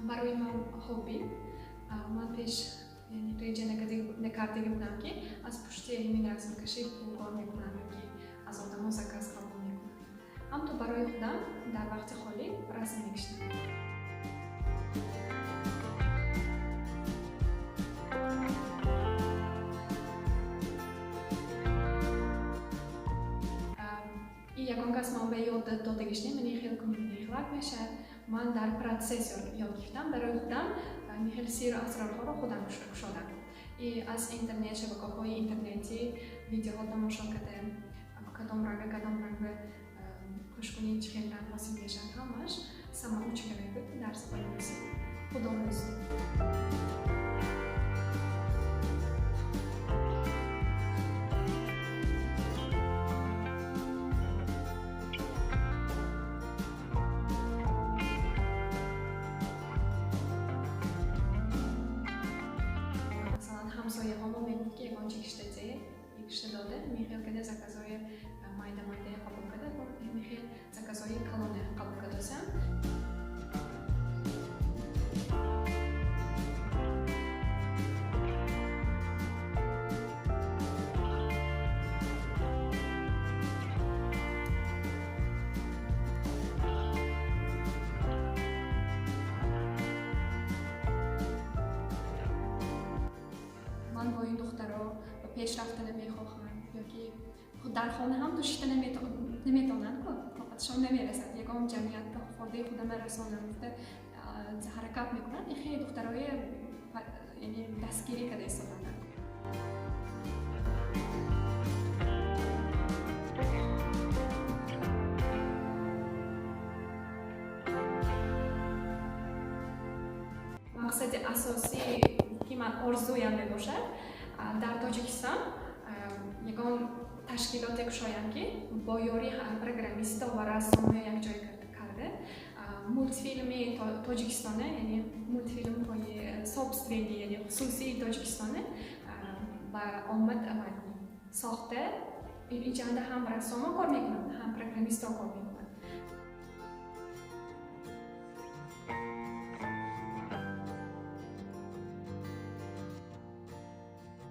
برای من هابی من پیش یعنی ریجه نکرده بودم که از پشت این رسم کشی کار میکنم که از آدم زکاس قبول میکنم. هم تو برای خودم در وقت خالی رسم میکشم. یکم کس من به یاد دادگیش نمی‌نی خیلی کمی خلاق میشه. من در پراتسیس یاد گرفتم برای خودم خیلی سیر اسرارها رو خودم شدم. از اینترنت شبکه‌های اینترنتی ویدیوها تماشا کردم. کدام رنگ خوشگلی چه خیلی رنگ واسه میشن همش سما اوچ کرده درس بنویسی. خدا روزی. همسایه ها ما میگفت که یکان چیکشته داده میخیل کده زکازای مایده قبول کده و میخیل زکازای کلونه قبول کده سم. من با این دخترها پیش رفتن نمیخواهم یا که خود در خانه هم داشته نمیتونن که طاقتشان نمیرسد. یکم جمعیت خورده خودم رسانه حرکت میکنن. این خیلی دخترهای یعنی دستگیری کده استفاده. مقصد اساسی که من آرزویم میباشه در تاجیکستان یکان تشکیلات کشایم که با یاری پروگرامیستا و رسانه یک جای کرده مولتفیلم تاجیکستانه یعنی مولتفیلم های سابستریلی یعنی خصوصی تاجیکستانه و آمد ساخته اینجا هم رسانه کار میکنم هم پروگرامیستا کار میکنم.